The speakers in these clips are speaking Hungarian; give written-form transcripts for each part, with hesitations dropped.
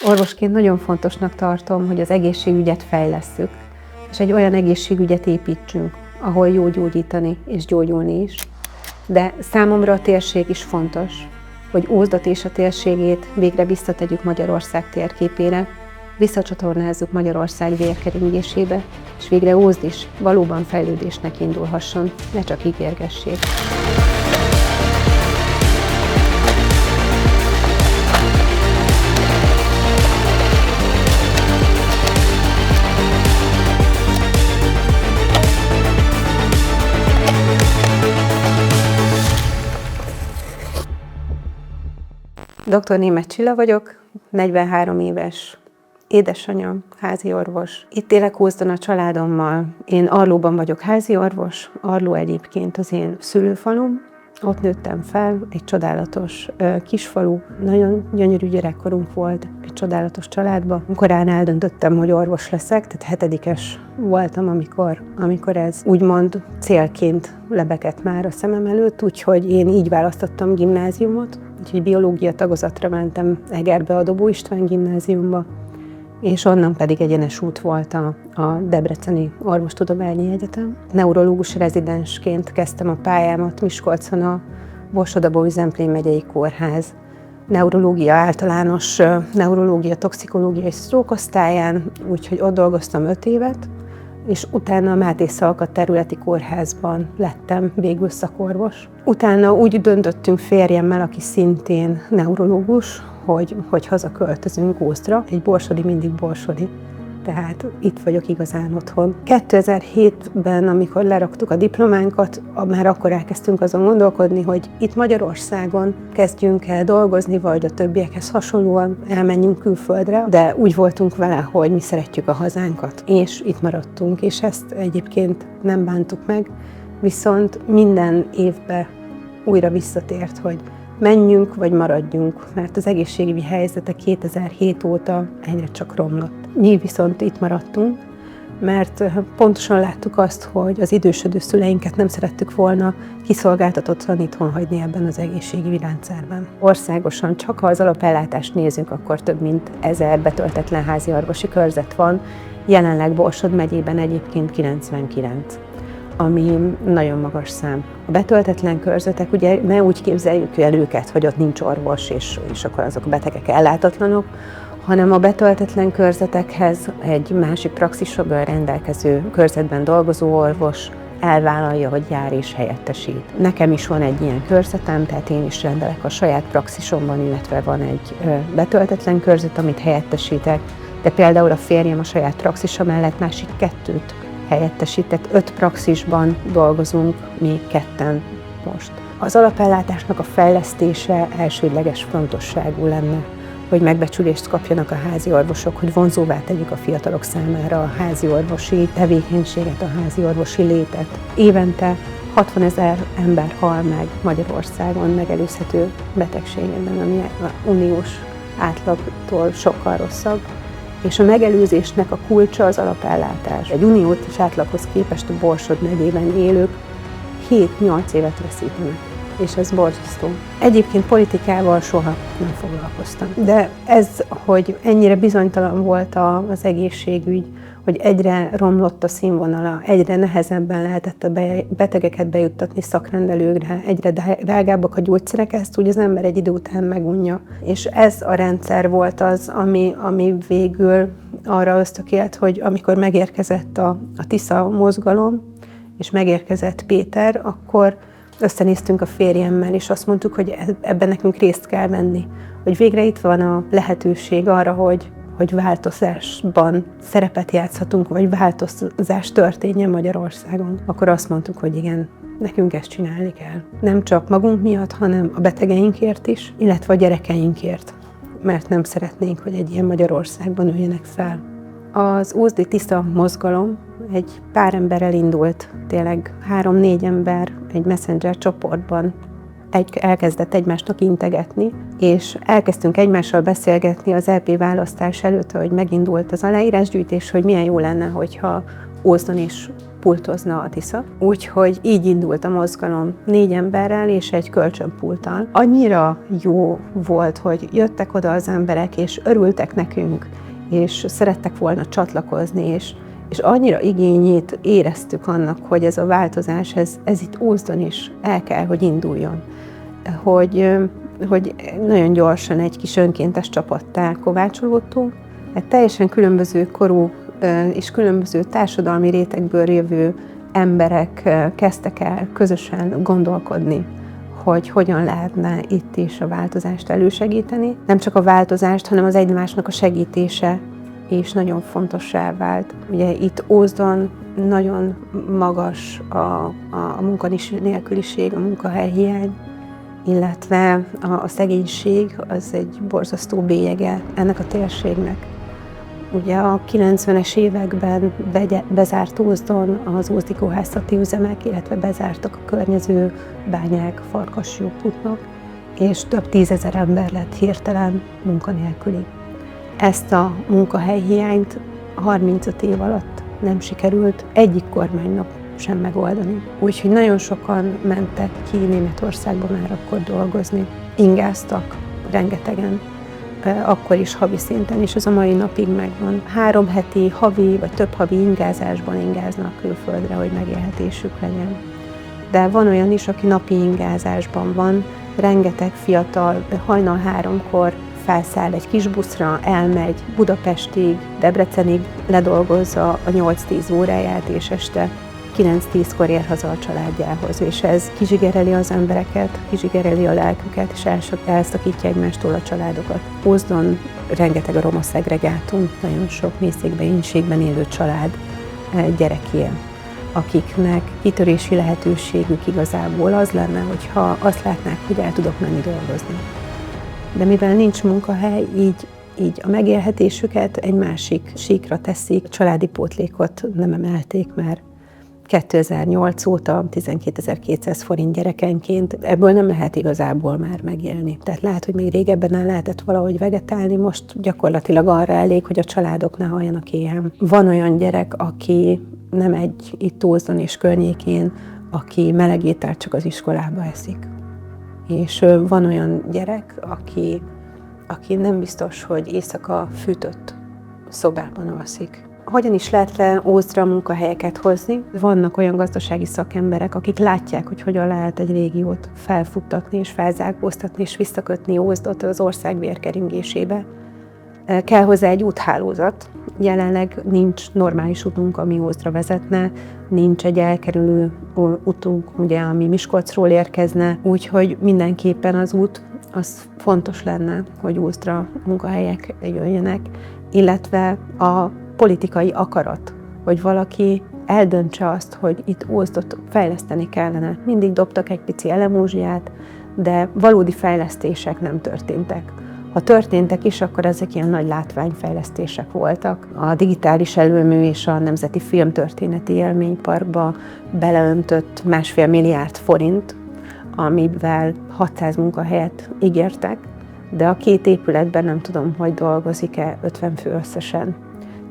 Orvosként nagyon fontosnak tartom, hogy az egészségügyet fejlesszük, és egy olyan egészségügyet építsünk, ahol jó gyógyítani és gyógyulni is. De számomra a térség is fontos, hogy Ózdat és a térségét végre visszategyük Magyarország térképére, visszacsatornázzuk Magyarország vérkeringésébe, és végre Ózd is valóban fejlődésnek indulhasson, ne csak ígérgessék. Dr. Németh Csilla vagyok, 43 éves, édesanyja, házi orvos. Itt élek Ózdon a családommal. Én Arlóban vagyok házi orvos, Arló egyébként az én szülőfalum. Ott nőttem fel, egy csodálatos kisfalu, nagyon gyönyörű gyerekkorunk volt, egy csodálatos családban. Korán eldöntöttem, hogy orvos leszek, tehát 7-es voltam, amikor ez úgymond célként lebegett már a szemem előtt, úgyhogy én így választottam gimnáziumot, úgyhogy biológia tagozatra mentem Egerbe a Dobó István gimnáziumba, és onnan pedig egyenes út volt a Debreceni Orvostudományi Egyetem. Neurológus rezidensként kezdtem a pályámat Miskolcon a Borsod-Abaúj-Zemplén megyei kórház neurológia általános, neurológia, toxikológia és stroke osztályán, úgyhogy ott dolgoztam 5 évet, és utána a Máté Szalka területi kórházban lettem végül szakorvos. Utána úgy döntöttünk férjemmel, aki szintén neurológus, hogy hazaköltözünk Ózdra. Egy borsodi mindig borsodi, tehát itt vagyok igazán otthon. 2007-ben, amikor leraktuk a diplománkat, már akkor elkezdtünk azon gondolkodni, hogy itt Magyarországon kezdjünk el dolgozni, vagy a többiekhez hasonlóan elmenjünk külföldre, de úgy voltunk vele, hogy mi szeretjük a hazánkat, és itt maradtunk, és ezt egyébként nem bántuk meg, viszont minden évben újra visszatért, hogy menjünk vagy maradjunk, mert az egészségügyi helyzete 2007 óta egyre csak romlott. Mi viszont itt maradtunk, mert pontosan láttuk azt, hogy az idősödő szüleinket nem szerettük volna kiszolgáltatottan itthon hagyni ebben az egészségügyi rendszerben. Országosan csak ha az alapellátást nézzük, akkor több mint 1000 betöltetlen házi orvosi körzet van, jelenleg Borsod megyében egyébként 99. Ami nagyon magas szám. A betöltetlen körzetek, ugye ne úgy képzeljük el őket, hogy ott nincs orvos, és akkor azok a betegek ellátatlanok, hanem a betöltetlen körzetekhez egy másik praxisokból rendelkező körzetben dolgozó orvos elvállalja, hogy jár és helyettesít. Nekem is van egy ilyen körzetem, tehát én is rendelek a saját praxisomban, illetve van egy betöltetlen körzet, amit helyettesítek, de például a férjem a saját praxisa mellett másik 2 helyettesített, 5 praxisban dolgozunk, mi 2 most. Az alapellátásnak a fejlesztése elsődleges fontosságú lenne, hogy megbecsülést kapjanak a házi orvosok, hogy vonzóvá tegyük a fiatalok számára a házi orvosi tevékenységet, a házi orvosi létet. Évente 60 000 ember hal meg Magyarországon megelőzhető betegségekben, ami uniós átlagtól sokkal rosszabb. És a megelőzésnek a kulcsa az alapellátás. Egy uniós átlaghoz képest a Borsod megyében élők 7-8 évet veszítenek, és ez borzasztó. Egyébként politikával soha nem foglalkoztam. De ez, hogy ennyire bizonytalan volt az egészségügy, hogy egyre romlott a színvonala, egyre nehezebben lehetett a betegeket bejuttatni szakrendelőkre, egyre drágábbak a gyógyszerek, ezt úgy az ember egy idő után megunja. És ez a rendszer volt az, ami végül arra ösztökélt, hogy amikor megérkezett a Tisza mozgalom, és megérkezett Péter, akkor összenéztünk a férjemmel, és azt mondtuk, hogy ebben nekünk részt kell venni. Hogy végre itt van a lehetőség arra, hogy változásban szerepet játszhatunk, vagy változás történjen Magyarországon. Akkor azt mondtuk, hogy igen, nekünk ezt csinálni kell. Nem csak magunk miatt, hanem a betegeinkért is, illetve a gyerekeinkért. Mert nem szeretnénk, hogy egy ilyen Magyarországban üljenek fel. Az ózdi Tisza mozgalom egy pár emberrel indult, tényleg 3-4 ember egy messenger csoportban elkezdett egymásnak integetni, és elkezdtünk egymással beszélgetni az EP választás előtt, hogy megindult az aláírásgyűjtés, hogy milyen jó lenne, hogyha Ózdon is pultozna a Tisza. Úgyhogy így indult a mozgalom 4 emberrel és egy kölcsönpulttal. Annyira jó volt, hogy jöttek oda az emberek, és örültek nekünk, és szerettek volna csatlakozni, és annyira igényét éreztük annak, hogy ez a változás, ez itt Ózdon is el kell, hogy induljon. Hogy nagyon gyorsan egy kis önkéntes csapattá kovácsolódtunk, egy teljesen különböző korú és különböző társadalmi rétegből jövő emberek kezdtek el közösen gondolkodni, hogy hogyan lehetne itt is a változást elősegíteni. Nem csak a változást, hanem az egymásnak a segítése is nagyon fontossá vált. Ugye itt Ózdon nagyon magas a munkanélküliség, a munkahelyhiány, illetve a szegénység az egy borzasztó bélyege ennek a térségnek. Ugye a 90-es években bezárt Ózdon az ózdi kohászati üzemek, illetve bezártak a környező bányák, Farkasjó-Putnok, és több 10 000 ember lett hirtelen munkanélküli. Ezt a munkahelyhiányt 35 év alatt nem sikerült egyik kormánynak sem megoldani. Úgyhogy nagyon sokan mentek ki Németországba már akkor dolgozni. Ingáztak rengetegen, akkor is havi szinten, és ez a mai napig megvan. 3 heti, havi vagy több havi ingázásban ingáznak külföldre, hogy megélhetésük legyen. De van olyan is, aki napi ingázásban van, rengeteg fiatal hajnal 3-kor felszáll egy kis buszra, elmegy Budapestig, Debrecenig, ledolgozza a 8-10 óráját, és este 9-10-kor ér haza a családjához, és ez kizsigereli az embereket, kizsigereli a lelküket, és elszakítja egymástól a családokat. Ózdon rengeteg a roma szegregátum, nagyon sok mélyszékben élő család gyerek él, akiknek kitörési lehetőségük igazából az lenne, hogyha azt látnák, hogy el tudok menni dolgozni. De mivel nincs munkahely, így a megélhetésüket egy másik síkra teszik, családi pótlékot nem emelték már 2008 óta 12.200 forint gyerekenként, ebből nem lehet igazából már megélni. Tehát lehet, hogy még régebben el lehetett valahogy vegetálni, most gyakorlatilag arra elég, hogy a családok ne halljanak éhen. Van olyan gyerek, aki nem egy itt Ózdon és környékén, aki meleg ételt csak az iskolába eszik. És van olyan gyerek, aki nem biztos, hogy éjszaka fűtött szobában alszik. Hogyan is lehet le Ózdra munkahelyeket hozni? Vannak olyan gazdasági szakemberek, akik látják, hogy hogyan lehet egy régiót felfuttatni és felzárkóztatni és visszakötni Ózdot az ország vérkeringésébe. Kell hozzá egy úthálózat. Jelenleg nincs normális utunk, ami Ózdra vezetne, nincs egy elkerülő utunk, ugye, ami Miskolcról érkezne, úgyhogy mindenképpen az út az fontos lenne, hogy Ózdra munkahelyek jöjjenek, illetve a politikai akarat, hogy valaki eldöntse azt, hogy itt Ózdot fejleszteni kellene. Mindig dobtak egy pici elemózsiát, de valódi fejlesztések nem történtek. Ha történtek is, akkor ezek ilyen nagy látványfejlesztések voltak. A digitális előmű és a Nemzeti Filmtörténeti Élményparkba beleöntött 1,5 milliárd forint, amivel 600 munkahelyet ígértek, de a 2 épületben nem tudom, hogy dolgozik-e 50 fő összesen.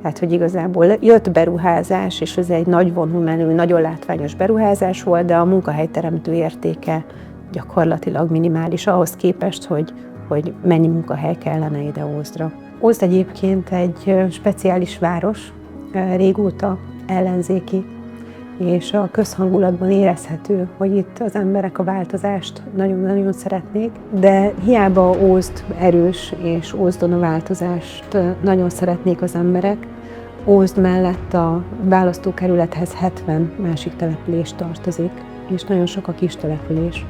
Tehát, hogy igazából jött beruházás, és ez egy nagy volumenű, nagyon látványos beruházás volt, de a munkahelyteremtő értéke gyakorlatilag minimális ahhoz képest, hogy mennyi munkahely kellene ide Ózdra. Ózd egyébként egy speciális város, régóta ellenzéki, és a közhangulatban érezhető, hogy itt az emberek a változást nagyon-nagyon szeretnék, de hiába Ózd erős, és Ózdon a változást nagyon szeretnék az emberek, Ózd mellett a választókerülethez 70 másik település tartozik, és nagyon sok a kis település.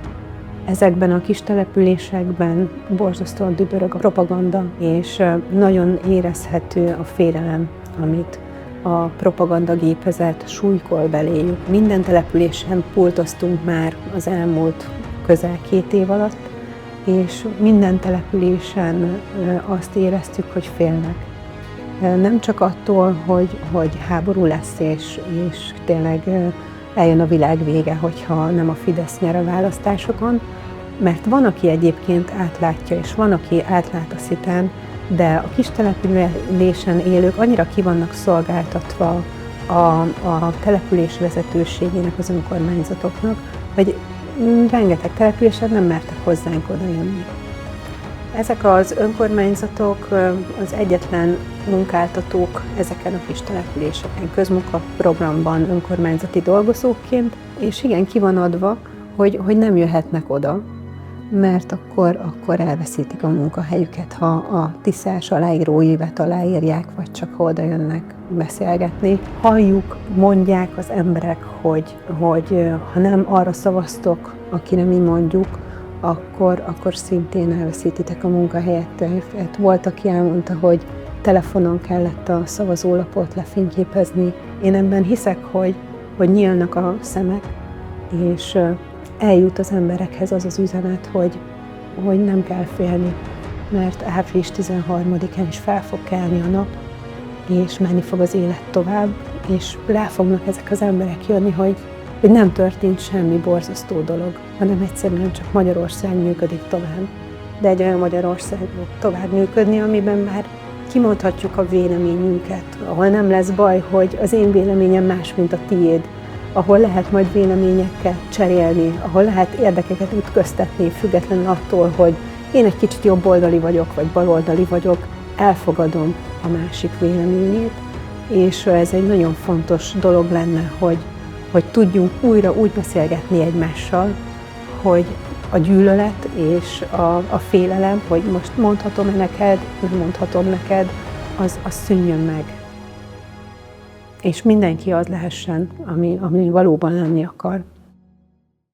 Ezekben a kis településekben borzasztóan dübörög a propaganda, és nagyon érezhető a félelem, amit a propagandagépezet súlykol beléjük. Minden településen pultoztunk már az elmúlt közel 2 év alatt, és minden településen azt éreztük, hogy félnek. Nem csak attól, hogy háború lesz, és tényleg eljön a világ vége, hogyha nem a Fidesz nyer a választásokon, mert van, aki egyébként átlátja, és van, aki átlát a szitán, de a kis településen élők annyira ki vannak szolgáltatva a település vezetőségének, az önkormányzatoknak, hogy rengeteg településen nem mertek hozzánk odajönni. Ezek az önkormányzatok az egyetlen munkáltatók ezeken a kis településeken, közmunkaprogramban önkormányzati dolgozóként, és igen, ki van adva, hogy nem jöhetnek oda, mert akkor elveszítik a munkahelyüket, ha a tisztás aláíróívet aláírják, vagy csak ha oda jönnek beszélgetni. Halljuk, mondják az emberek, hogy ha nem arra szavaztok, akire mi mondjuk, akkor szintén elveszítitek a munkahelyet. Volt, aki elmondta, hogy telefonon kellett a szavazólapot lefényképezni. Én ebben hiszek, hogy nyílnak a szemek, és eljut az emberekhez az az üzenet, hogy nem kell félni, mert április 13-án is fel fog kelni a nap, és menni fog az élet tovább, és rá fognak ezek az emberek jönni, hogy nem történt semmi borzasztó dolog, hanem egyszerűen csak Magyarország működik tovább. De egy olyan Magyarország fog tovább működni, amiben már kimondhatjuk a véleményünket, ahol nem lesz baj, hogy az én véleményem más, mint a tiéd, ahol lehet majd véleményekkel cserélni, ahol lehet érdekeket ütköztetni, függetlenül attól, hogy én egy kicsit jobboldali vagyok, vagy baloldali vagyok, elfogadom a másik véleményét, és ez egy nagyon fontos dolog lenne, hogy tudjunk újra úgy beszélgetni egymással, hogy a gyűlölet és a félelem, hogy most mondhatom-e neked, nem mondhatom neked, az szűnjön meg. És mindenki az lehessen, ami valóban lenni akar.